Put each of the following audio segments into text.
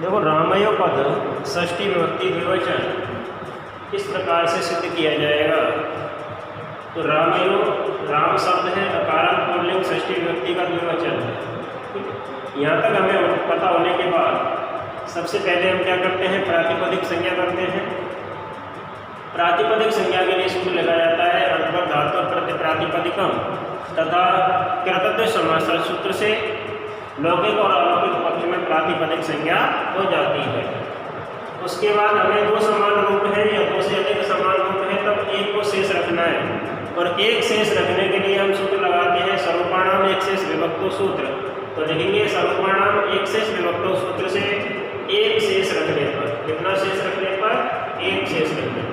देखो रामयो पद षष्ठी विभक्ति द्विवचन किस प्रकार से सिद्ध किया जाएगा। तो रामयो राम शब्द है, अकारंत पुल्लिंग षष्ठी विभक्ति का द्विवचन है। यहाँ तक हमें पता होने के बाद सबसे पहले हम क्या करते हैं, प्रातिपदिक संज्ञा करते हैं। प्रातिपदिक संज्ञा के लिए सूत्र लगाया जाता है अर्थवत धातु प्रति प्रातिपदिकम तथा कृतज्ञ समास सूत्र से लौकिक और अलौकिक पक्ष में प्रातिपदिक संज्ञा हो जाती है। उसके बाद हमें दो समान रूप है या दो से अधिक समान रूप है तब एक को शेष रखना है, और एक शेष रखने के लिए हम सूत्र लगाते हैं स्वरूपाणाम एक शेष विभक्तो सूत्र। तो लिखेंगे स्वरूपाणाम एक शेष विभक्तो सूत्र से एक शेष रखने पर, कितना शेष रखने पर, एक शेष रखने पर।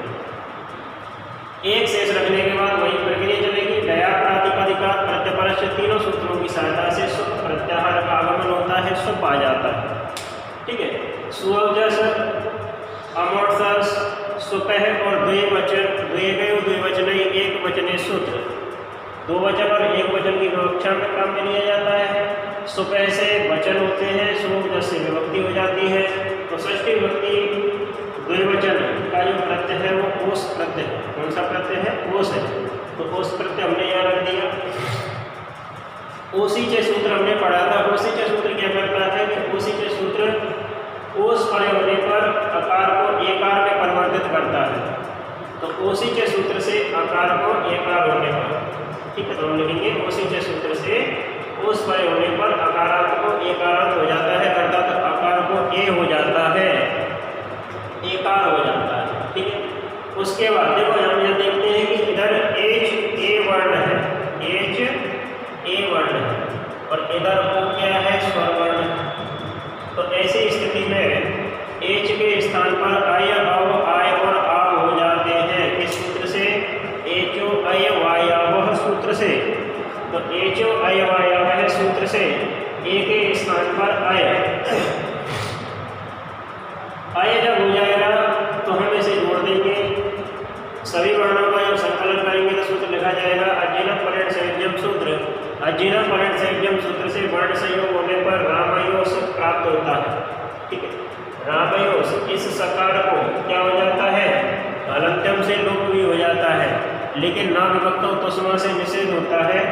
एक शेष रखने के बाद वही प्रक्रिया चलेगी। दया प्रातिपदिका प्रत्यपरश्च तीनों सूत्रों की सहायता से सुप प्रत्याहार का आगमन होता है, सुप आ जाता है। ठीक है, सुअवजस अमोर्थस सुपह और द्विवचन द्विवचन एक वचने सूत्र, दो वचन और एक वचन की विवक्षा में काम में लिया जाता है। सुपह से वचन होते हैं, सुअवजस से विभक्ति हो जाती है। तो षष्ठी विभक्ति द्विवचन का जो प्रत्यय है वो ओस प्रत्यय है। कौन सा प्रत्यय है, ओस है। तो ओस प्रत्यय हमने यहाँ रख दिया। ओसीचे सूत्र हमने पढ़ा था। ओसीचे सूत्र क्या करता है कि ओसीचे सूत्र ओस परे होने पर आकार को एकार में परिवर्तित करता है। तो ओसीचे सूत्र से आकार को एकार होने पर, ठीक है, तो हम लिखेंगे ओसीचे सूत्र से ओस परे होने पर आकारांत को एकारांत हो जाता है, अर्थात आकार को ए हो जाता है, एकार हो जाता है। ठीक है, उसके बाद देखो हम यहाँ देखते हैं कि इधर एच ए वर्ण है, एच ए वर्ण है, और इधर ओ क्या है, स्वर वर्ण है। तो ऐसी स्थिति में एच के स्थान पर अय अव आय और आव हो जाते हैं। किस सूत्र से, एचो अय वायावह सूत्र से। तो एचो अय वायावह सूत्र से ए के स्थान पर अय, अय जब हो जाएगा तो हम इसे जोड़ देंगे। सभी वर्णों का जब संकलन करेंगे तो सूत्र लिखा जाएगा अजीनम पलट संयोजम सूत्र। अजीनम पलट संयोजम सूत्र से वर्ण संयोग होने पर रामयोस प्राप्त होता है। ठीक है, रामयोस इस सकार को क्या हो जाता है, हलंत्यम से लोप भी हो जाता है, लेकिन ना विभक्त तस्मा से निषेध होता है,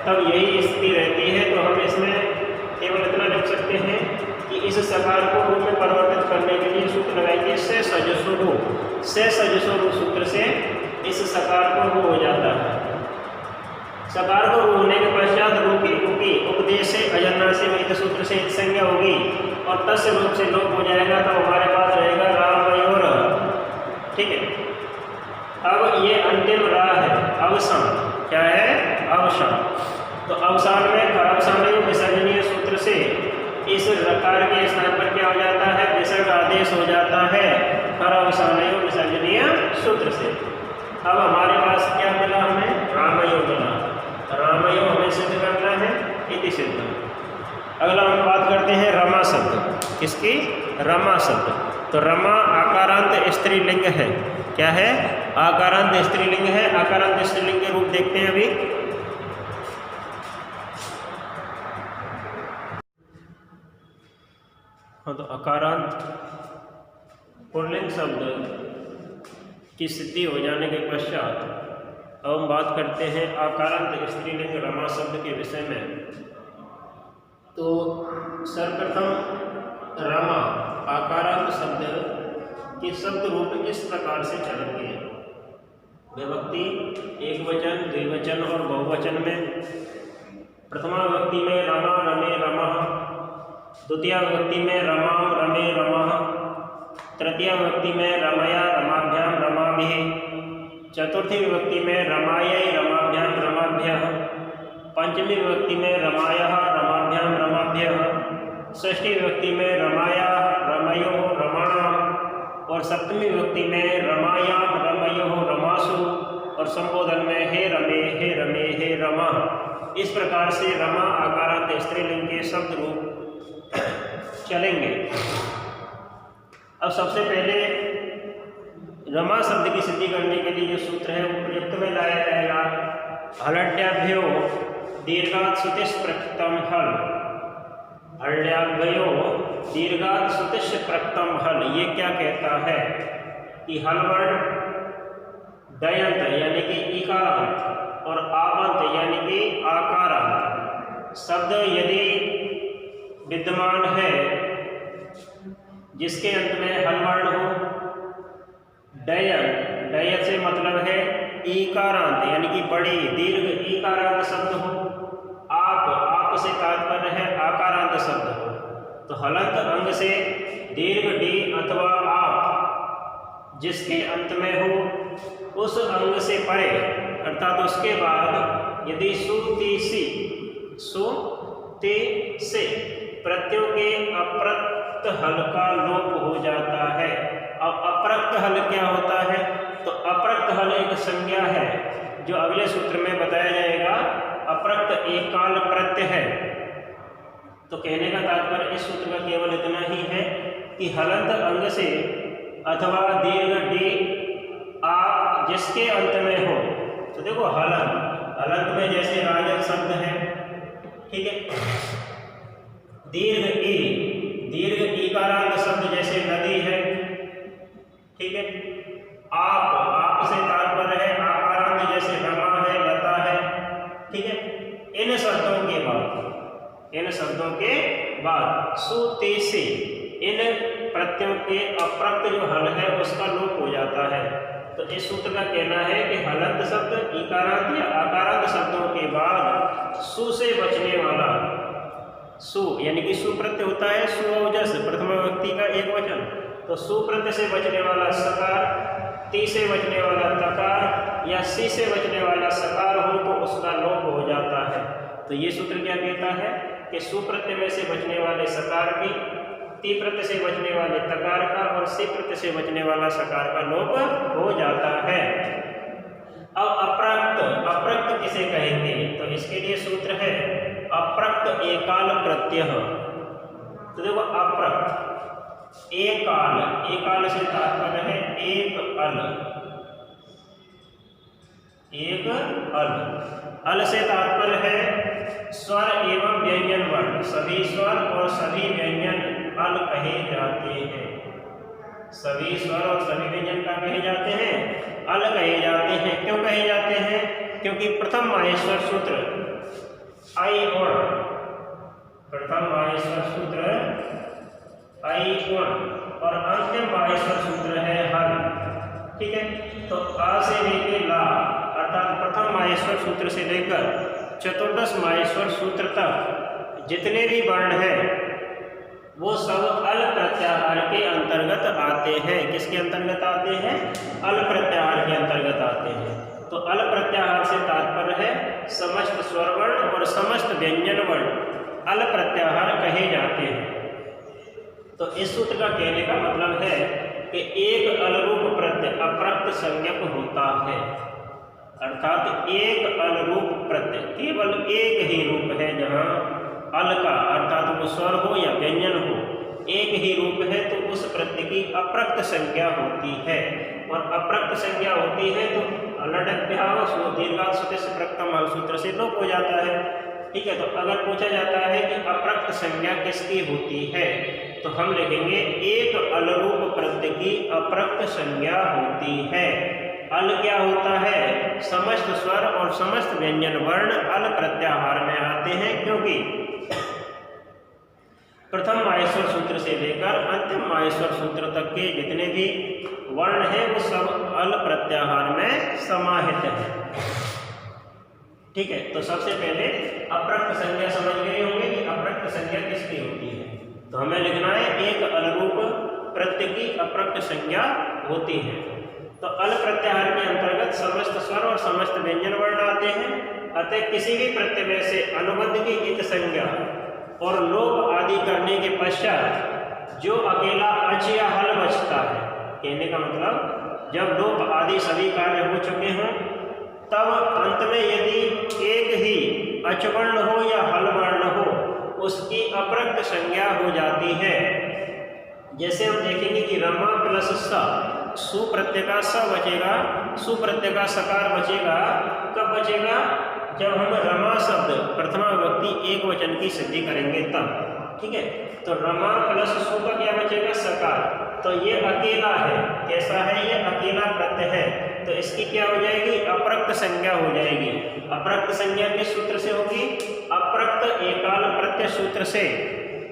तब यही स्थिति रहती है। तो हम इसमें केवल इतना लिख सकते हैं कि इस सकार को रूप में परिवर्तित करने के लिए सूत्र लगाएंगे से सजसो, से सजसो सूत्र से इस सकार को रू हो जाता है। सकार को रू होने के पश्चात रू की उपदेश से अजन्ना से वही सूत्र से संज्ञा होगी और तस्य रूप से लोप हो जाएगा। तो हमारे पास रहेगा रामयोर। ठीक है, अब ये अंतिम रा है, अवसान। क्या है, अवसान। तो अवसान में खरवसानयो विसर्जनीय सूत्र से इस रकार के स्थान पर क्या हो जाता है, विसर्ग आदेश हो जाता है, खरवसानयो विसर्जनीय सूत्र से। अब हमारे पास क्या मिला, हमें रामयो मिला। रामयो हमें सिद्ध करना है, इति सिद्ध। अगला हम बात करते हैं रमा शब्द। किसकी, रमा शब्द। तो रमा आकारांत स्त्रीलिंग है। क्या है, आकारांत स्त्रीलिंग है। आकारांत स्त्रीलिंग के रूप देखते हैं अभी। हाँ, तो अकारांत पुल्लिंग शब्द की सिद्धि हो जाने के पश्चात अब हम बात करते हैं आकारांत स्त्रीलिंग रमा शब्द के विषय में। तो सर्वप्रथम रमा आकारांत शब्द के शब्द रूप इस प्रकार से चलेंगे। विभक्ति एक वचन, द्विवचन और बहुवचन में। प्रथमा विभक्ति में रमा रमे रमः, द्वितीय विभक्ति में रमां रमे रमः, तृतीय विभक्ति में रमया रमाभ्याम रमाभिः, चतुर्थी विभक्ति में रमायै रमाभ्याम रमाभ्यः, पंचमी विभक्ति में रमायः रमाभ्याम रमाभ्यः, षष्ठी विभक्ति में रमाया रमयोः रमाणाम्, और सप्तमी विभक्ति में रमायाम रमयोः रमासु, और संबोधन में हे रमे हे रमे हे रमा। इस प्रकार से रमा आकारांत स्त्रीलिंग के शब्द रूप चलेंगे। अब सबसे पहले रमा शब्द की सिद्धि करने के लिए जो सूत्र है वो प्रयुक्त में लाया जाएगा। हलड्याभ्यो दीर्घात् श्रुतिस् प्रकृतम हल, हल्याभ्यो दीर्घात सुतिष्ठ प्रक्तम हल, ये क्या कहता है कि हल वर्ण दयंत यानी कि इकारांत और आबंत यानी कि आकारांत शब्द यदि विद्यमान है जिसके अंत में हल वर्ण हो, डयन डय से मतलब है ईकारांत यानी कि बड़ी दीर्घ ईकारांत शब्द हो, आप से तात्पर्य है आकारांत शब्द हो, तो हलंत अंग से दीर्घ डी अथवा आप जिसके अंत में हो उस अंग से परे अर्थात उसके बाद यदि सु ते से प्रत्ययों के अप्रक्त हल का लोप हो जाता है। अब अप्रक्त हल क्या होता है? तो अप्रक्त हल एक संज्ञा है जो अगले सूत्र में बताया जाएगा। अप्रक्त एक काल प्रत्यय है। तो कहने का तात्पर्य इस सूत्र का केवल इतना ही है कि हलंत अंग से अथवा दीर्घ डी आप जिसके अंत में हो, तो देखो हलंत में जैसे राजन शब्द है, ठीक है, दीर्घ ईकारांत शब्द जैसे नदी है, ठीक है, आप से तात्पर्य है आकारांत जैसे रमा है, लता है, ठीक है। इन शब्दों के बाद सु ते से इन प्रत्ययों के अप्रक्त जो हल है उसका लोप हो जाता है। तो इस सूत्र का कहना है कि हलंत शब्द इकारांत या आकारांत शब्दों के बाद सु से बचने वाला, सु यानी कि सु प्रत्यय होता है सुओजस प्रथमा व्यक्ति का एक वचन, तो सु प्रत्यय से बचने वाला सकार, ती से बचने वाला तकार या सी से बचने वाला सकार हो तो उसका लोप हो जाता है। तो ये सूत्र क्या कहता है कि सु प्रत्यय में से बचने वाले सकार की, ती प्रत्यय से बचने वाले तकार का और सी प्रत्यय से बचने वाला सकार का लोप हो जाता है। अब अप्रक्त किसे कहेंगे? तो इसके लिए सूत्र है अप्रक्त एकाल प्रत्यय। तो देखो अप्रक्त एकाल से तात्पर्य है एक अल से तात्पर्य है स्वर एवं व्यंजन वर्ण, सभी स्वर और सभी व्यंजन अल कहे जाते हैं। सभी स्वर और सभी व्यंजन का कहे जाते हैं, अल कहे जाते हैं। क्यों कहे जाते हैं? क्योंकि प्रथम माहेश्वर सूत्र आई और प्रथम माहेश्वर सूत्र आई और अंतिम माहेश्वर सूत्र है हल, ठीक है। तो आ से लेकर ला अर्थात प्रथम माहेश्वर सूत्र से लेकर चतुर्दश माहेश्वर सूत्र तक जितने भी वर्ण हैं वो सब अल प्रत्याहार के अंतर्गत आते हैं। किसके अंतर्गत आते हैं? अल प्रत्याहार के अंतर्गत आते हैं। तो अल प्रत्याहार से तात्पर्य है समस्त स्वर वर्ण और समस्त व्यंजन वर्ण अल प्रत्याहार कहे जाते हैं। तो इस सूत्र का कहने का मतलब है कि एक अलरूप प्रत्यय अप्रक्त संज्ञक होता है, अर्थात एक अलरूप प्रत्यय केवल एक ही रूप है जहाँ अल का अर्थात वो स्वर हो या व्यंजन हो एक ही रूप है, तो उस प्रत्यय की अप्रक्त संज्ञा होती है। और अप्रक्त संज्ञा होती है तो दीर्घात सुतिष्ठ प्रक्तम हल सूत्र से लोप हो जाता है, ठीक है। तो अगर पूछा जाता है कि अप्रक्त संज्ञा किसकी होती है तो हम लिखेंगे एक अलरूप प्रत्यय की अप्रक्त संज्ञा होती है। अल क्या होता है? समस्त स्वर और समस्त व्यंजन वर्ण अल प्रत्याहार में आते हैं, क्योंकि प्रथम माहेश्वर सूत्र से लेकर अंतिम माहेश्वर सूत्र तक के जितने भी वर्ण हैं वो सब अल प्रत्याहार में समाहित हैं, ठीक है। तो सबसे पहले अप्रक्त संज्ञा समझ गए होंगे कि अप्रक्त संज्ञा किसकी होती है। तो हमें लिखना है एक अलरूप प्रत्यय की अप्रक्त संज्ञा होती है। तो अल प्रत्याहार के अंतर्गत समस्त स्वर और समस्त व्यंजन वर्ण आते हैं। अतः किसी भी प्रत्यय में से अनुबंध की इत संज्ञा और लोप आदि करने के पश्चात जो अकेला अच या हल बचता है, कहने का मतलब जब लोप आदि सभी कार्य हो चुके हों तब अंत में यदि एक ही अचवर्ण हो या हल वर्ण हो उसकी अप्रक्त संज्ञा हो जाती है। जैसे हम देखेंगे कि रमा प्लस स, सु प्रत्यय का स बचेगा, सु प्रत्यय का सकार बचेगा। कब बचेगा? जब हम रमा शब्द प्रथमा विभक्ति एक वचन की सिद्धि करेंगे तब, ठीक है। तो रमा प्लस सु का क्या बचेगा, सकार। तो ये अकेला है, कैसा है, ये अकेला प्रत्यय है, तो इसकी क्या हो जाएगी, अपरक्त संज्ञा हो जाएगी। अपरक्त संज्ञा किस सूत्र से होगी, अपरक्त एकाल प्रत्यय सूत्र से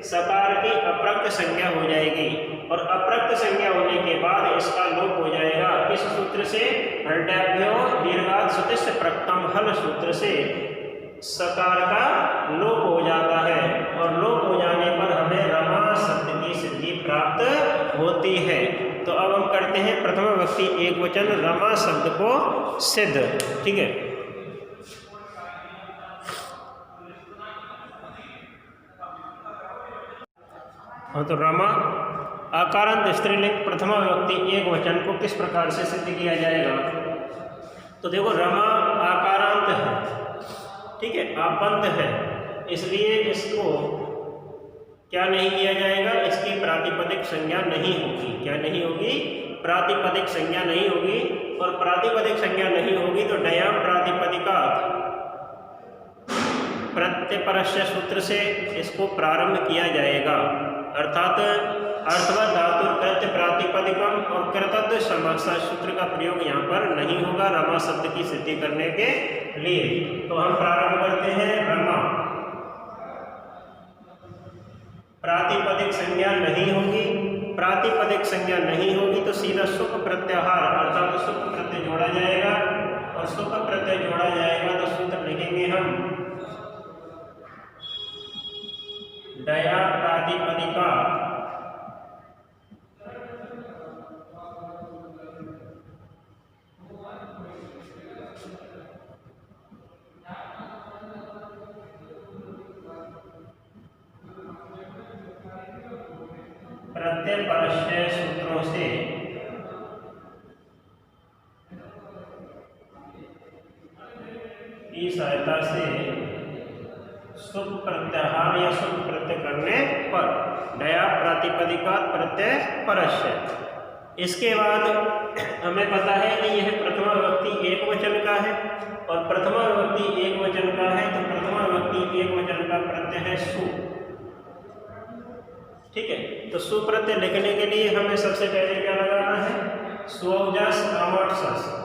सकार की अपरक्त संज्ञा हो जाएगी। और अपरक्त संज्ञा होने के बाद इसका लोप हो जाएगा किस सूत्र से, हृदयाभ्यो दीर्घात् सुतिस् प्रक्तम हल सूत्र से सकार का लोप हो जाता है। और लोप हो जाने पर हमें रमा शब्द की सिद्धि प्राप्त होती है। तो अब हम करते हैं प्रथम विभक्ति एकवचन रमा शब्द को सिद्ध, ठीक है। हाँ, तो रमा आकारांत स्त्रीलिंग प्रथमा विभक्ति एक वचन को किस प्रकार से सिद्ध किया जाएगा। तो देखो रमा आकारांत है, ठीक है, आपंत है, इसलिए इसको क्या नहीं किया जाएगा, इसकी प्रातिपदिक संज्ञा नहीं होगी। क्या नहीं होगी, प्रातिपदिक संज्ञा नहीं होगी। और प्रातिपदिक संज्ञा नहीं होगी तो डयाम प्रातिपदिका प्रत्ययपरस्य सूत्र से इसको प्रारंभ किया जाएगा। अर्थात अर्थवत धातु प्रत्यय प्रातिपदिकम और कृतज्ञ समासा सूत्र का प्रयोग यहाँ पर नहीं होगा रमा शब्द की सिद्धि करने के लिए। तो हम प्रारंभ करते हैं रमा, प्रातिपदिक संज्ञा नहीं होगी। प्रातिपदिक संज्ञा नहीं होगी तो सीधा सुख प्रत्याहार अर्थात सुख प्रत्यय जोड़ा जाएगा। और सुख प्रत्यय जोड़ा जाएगा तो सूत्र लिखेंगे हम दया प्रातिपदिका प्रत्यय परस्य सूत्रों से की सहायता से सुख प्रत्याहार या सुख प्रत्यय करने पर दया प्रातिपदिका प्रत्यय परस्य। इसके बाद हमें पता है कि यह प्रथमा विभक्ति एक वचन का है और प्रथमा विभक्ति एक वचन का है तो प्रथमा विभक्ति एक वचन का प्रत्यय है सु, ठीक है। तो सुप्रत्यय लिखने के लिए हमें सबसे पहले क्या लगाना है, स्वौजस अमोट्सस,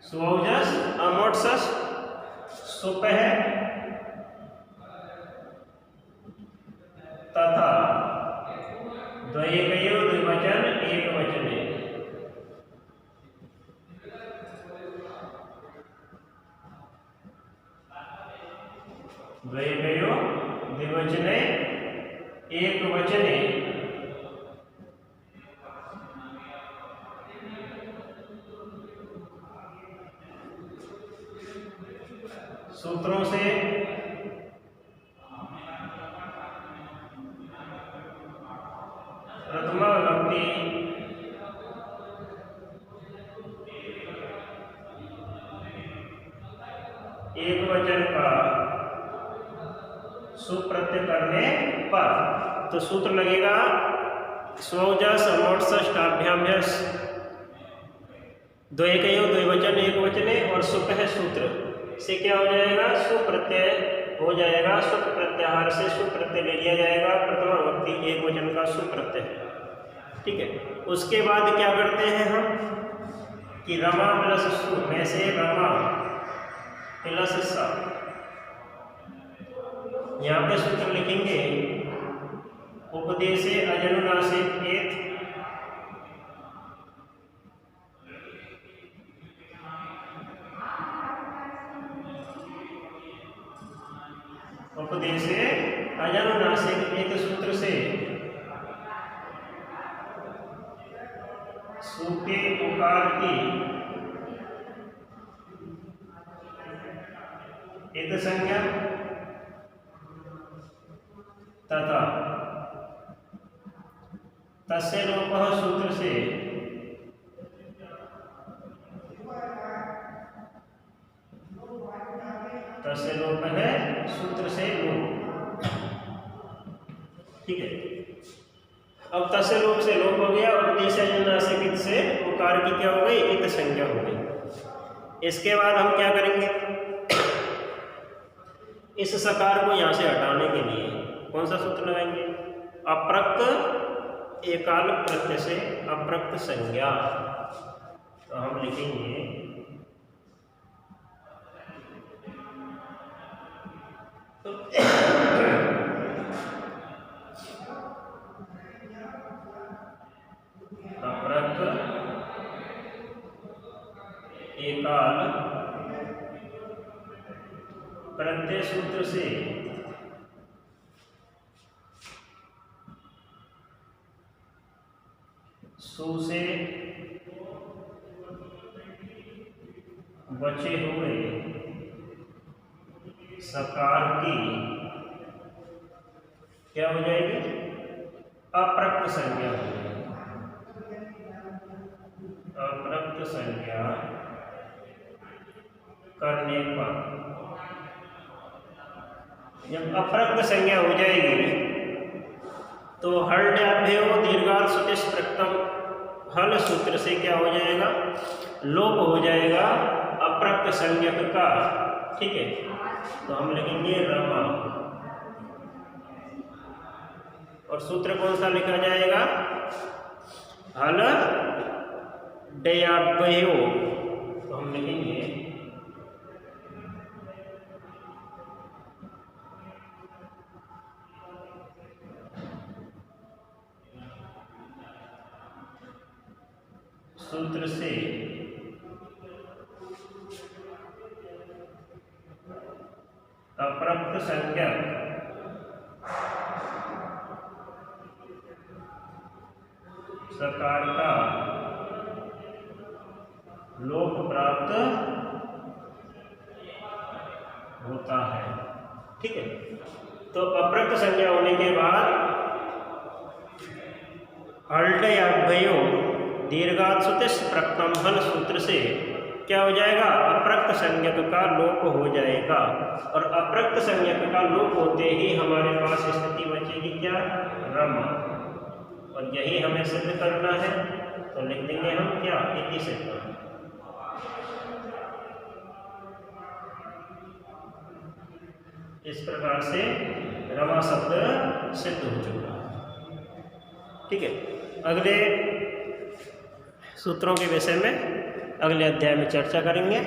स्वौजस अमोट्सस सुपह तथा द्वयेकयो द्विवचन एक वचने। द्वयेकयो द्विवचने एक वचने सूत्रों से प्रथमा विभक्ति एक वचन का सुप्रत्यय करने पर तो सूत्र लगेगा स्वौजस अमोट्सष्टाभ्याम्यस द्वयेकयो द्विवचन एक वचने और सुपह सूत्र से क्या हो जाएगा, सुप्रत्यय हो जाएगा। सुख प्रत्याहार से सुप्रत्यय ले लिया जाएगा, प्रथमा विभक्ति एक वचन का सुप्रत्यय, ठीक है। उसके बाद क्या करते हैं हम कि रमा प्लस सु में से रमा प्लस सा, यहाँ पे सूत्र लिखेंगे उपदेशे अजनुनासिक एत उपदेशे अजनुनासिक एक सूत्र से सूखे उकार की इत संज्ञा तथा तस्य लोपः सूत्र से तस्य लोप है सूत्र से लोप, ठीक है। अब तस्य लोप से लोप हो गया, उपदेश अजनुनासिक इत से उकार की क्या हो गई, इत संज्ञा हो गई। इसके बाद हम क्या करेंगे, इस सकार को यहाँ से हटाने के लिए कौन सा सूत्र लगाएंगे, अप्रक्त एकाल प्रत्यय से अप्रक्त संज्ञा। तो हम लिखेंगे अप्रक्त एकाल प्रत्यय सूत्र से सु से बचे हुए सकार की क्या हो जाएगी, अप्रक्त संज्ञा हो जाएगी। अप्रक्त संज्ञा करने पर, जब अप्रक्त संज्ञा हो जाएगी तो हल्ड्याभ्यो दीर्घात सुतिस् प्रक्तम हल सूत्र से क्या हो जाएगा, लोप हो जाएगा अप्रक्त संज्ञक का। ठीक है, तो हम लिखेंगे रमा, और सूत्र कौन सा लिखा जाएगा, हल डयाभ्यो। तो हम लिखेंगे सूत्र से अप्रक्त संज्ञा सकार का लोप प्राप्त होता है। ठीक है, तो अप्रक्त संज्ञा होने के बाद हल्ड्याभ्यो दीर्घात सुतिस् प्रक्तम हल सूत्र से क्या हो जाएगा, अप्रक्त संज्ञक का लोप हो जाएगा। और अप्रक्त संज्ञक का लोप होते ही हमारे पास स्थिति बचेगी क्या, रम, और यही हमें सिद्ध करना है। तो लिख देंगे हम क्या, इति सिद्ध। इस प्रकार से रमा शब्द सिद्ध हो चुका है। ठीक है, अगले सूत्रों के विषय में अगले अध्याय में चर्चा करेंगे।